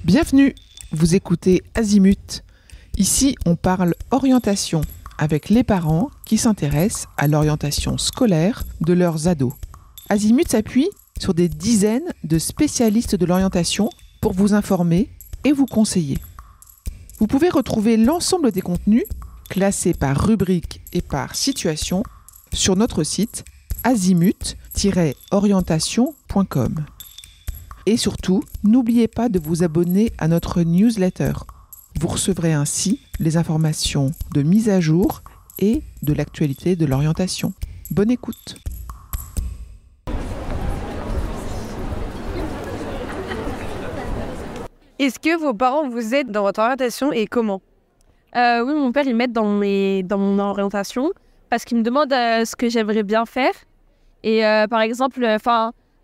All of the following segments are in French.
Bienvenue, vous écoutez Azimut. Ici, on parle orientation avec les parents qui s'intéressent à l'orientation scolaire de leurs ados. Azimut s'appuie sur des dizaines de spécialistes de l'orientation pour vous informer et vous conseiller. Vous pouvez retrouver l'ensemble des contenus, classés par rubrique et par situation, sur notre site azimut-orientation.com. Et surtout, n'oubliez pas de vous abonner à notre newsletter. Vous recevrez ainsi les informations de mise à jour et de l'actualité de l'orientation. Bonne écoute. Est-ce que vos parents vous aident dans votre orientation et comment? Oui, mon père, il m'aide dans mon orientation parce qu'il me demande ce que j'aimerais bien faire. Et par exemple,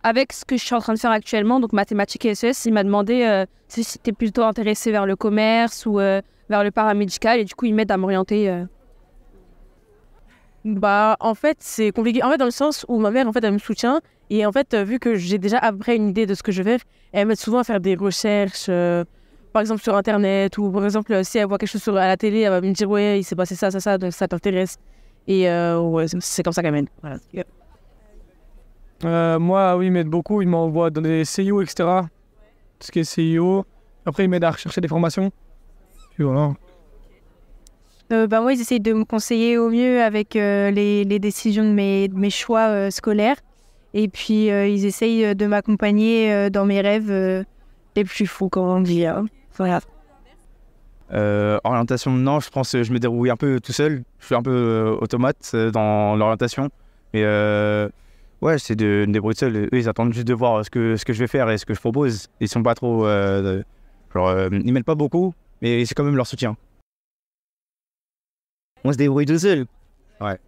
avec ce que je suis en train de faire actuellement, donc mathématiques et SES, il m'a demandé si j'étais plutôt intéressée vers le commerce ou vers le paramédical. Et du coup, il m'aide à m'orienter. En fait, c'est compliqué. En fait, dans le sens où ma mère, en fait, elle me soutient. Et en fait, vu que j'ai déjà après une idée de ce que je vais faire, elle m'aide souvent à faire des recherches, par exemple sur Internet, ou par exemple, si elle voit quelque chose à la télé, elle va me dire « Ouais, il s'est passé ça, donc ça t'intéresse ». Et ouais, c'est comme ça qu'elle m'aide. Voilà. Moi, oui, il m'aide beaucoup. Il m'envoie dans des CIO, etc. Tout ce qui est CIO. Après, il m'aide à rechercher des formations. Puis voilà. Moi, ils essayent de me conseiller au mieux avec les décisions de mes choix scolaires. Et puis, ils essayent de m'accompagner dans mes rêves les plus fous, comme on dit. Voilà. Orientation, non, je pense que je me débrouille un peu tout seul. Je suis un peu automate dans l'orientation. Mais ouais, j'essaie de me débrouiller seul. Eux, ils attendent juste de voir ce que je vais faire et ce que je propose. Ils sont pas trop... ils m'aident pas beaucoup, mais c'est quand même leur soutien. On se débrouille tout seul. Ouais.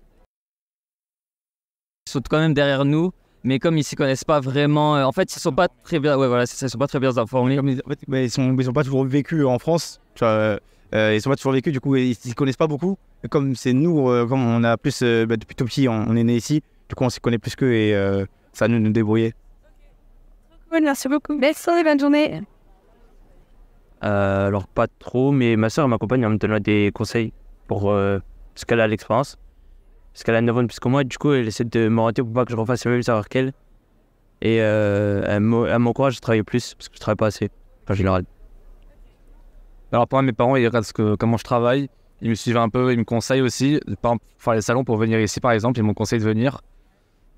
Ils sont quand même derrière nous, mais comme ils s'y connaissent pas vraiment, en fait, ils sont pas très bien. Ouais, voilà, c'est ça, ils sont pas très bien informés. Ils sont pas toujours vécus en France. Tu vois, ils sont pas toujours vécus, du coup, ils connaissent pas beaucoup. Et comme c'est nous, comme on a plus depuis tout petit, on est né ici. Du coup, on s'y connaît plus qu'eux et ça nous débrouiller. Oui, merci beaucoup. Merci, bonne journée. Alors, pas trop, mais ma soeur m'accompagne, elle me donne des conseils pour ce qu'elle a l'expérience. Parce qu'elle a 9 ans de plus que moi, du coup, elle essaie de m'orienter pour pas que je refasse les mêmes erreurs qu'elle. Et elle m'encourage à travailler plus, parce que je travaille pas assez, en général. Alors, pour moi, mes parents, ils regardent comment je travaille. Ils me suivent un peu, ils me conseillent aussi. Par exemple, pour faire les salons, pour venir ici, par exemple, ils m'ont conseillé de venir.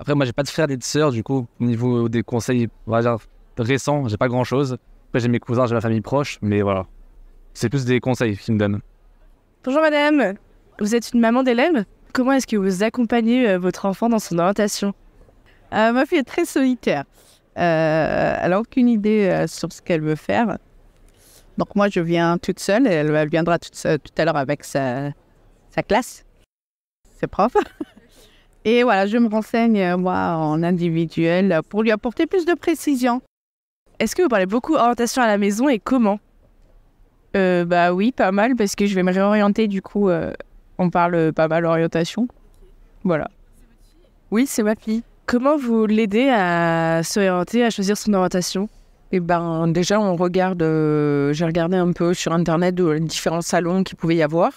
Après, moi, j'ai pas de frères et de sœurs, du coup, au niveau des conseils, on va dire, récents, j'ai pas grand-chose. Après, j'ai mes cousins, j'ai ma famille proche, mais voilà. C'est plus des conseils qu'ils me donnent. Bonjour madame, vous êtes une maman d'élève? Comment est-ce que vous accompagnez votre enfant dans son orientation? Ma fille est très solitaire. Elle n'a aucune idée sur ce qu'elle veut faire. Donc moi, je viens toute seule et elle viendra tout à l'heure avec sa classe, ses profs. Et voilà, je me renseigne, moi, en individuel pour lui apporter plus de précision. Est-ce que vous parlez beaucoup orientation à la maison et comment? Oui, pas mal, parce que je vais me réorienter, du coup, on parle pas mal orientation. Voilà. Oui, c'est ma fille. Comment vous l'aidez à s'orienter, à choisir son orientation? Déjà, on regarde, j'ai regardé un peu sur Internet les différents salons qu'il pouvait y avoir.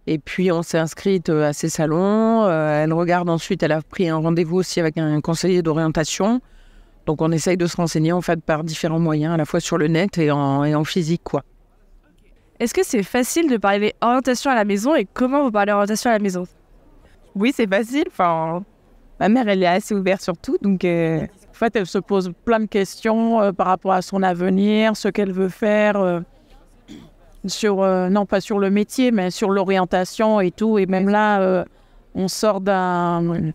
Et puis, on s'est inscrite à ces salons. Elle regarde ensuite, elle a pris un rendez-vous aussi avec un conseiller d'orientation. Donc, on essaye de se renseigner, en fait, par différents moyens, à la fois sur le net et en physique, quoi. Est-ce que c'est facile de parler orientation à la maison et comment vous parlez orientation à la maison? Oui, c'est facile. Ma mère, elle est assez ouverte sur tout. Donc, en fait, elle se pose plein de questions par rapport à son avenir, ce qu'elle veut faire, non pas sur le métier, mais sur l'orientation et tout. Et même là, on sort d'une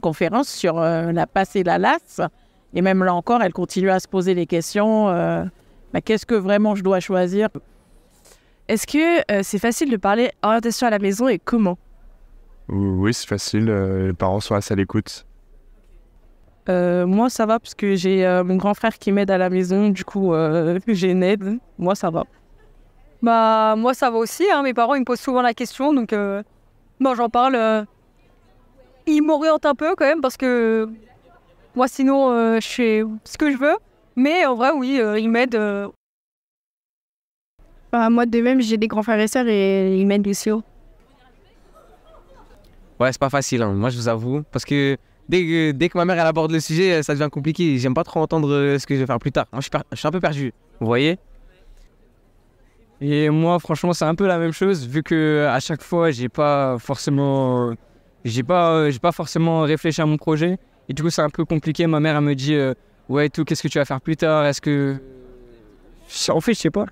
conférence sur la passe et la LAS. Et même là encore, elle continue à se poser les questions. Qu'est-ce que vraiment je dois choisir? Est-ce que c'est facile de parler orientation à la maison et comment? Oui, c'est facile. Les parents sont assez à l'écoute. Moi, ça va parce que j'ai mon grand frère qui m'aide à la maison. Du coup, j'ai une aide. Moi, ça va. Moi, ça va aussi. Mes parents, ils me posent souvent la question. Donc, j'en parle. Ils m'orientent un peu quand même parce que moi, sinon, je fais ce que je veux. Mais en vrai, oui, ils m'aident Bah, moi, de même, j'ai des grands frères et sœurs et ils m'aident aussi. Ouais, c'est pas facile, hein. Moi je vous avoue. Parce que dès que ma mère elle aborde le sujet, ça devient compliqué. J'aime pas trop entendre ce que je vais faire plus tard. Moi je suis un peu perdu. Vous voyez? Et moi, franchement, c'est un peu la même chose, vu que à chaque fois, j'ai pas forcément réfléchi à mon projet. Et du coup, c'est un peu compliqué. Ma mère, elle me dit, ouais, tout, qu'est-ce que tu vas faire plus tard? En fait, je sais pas.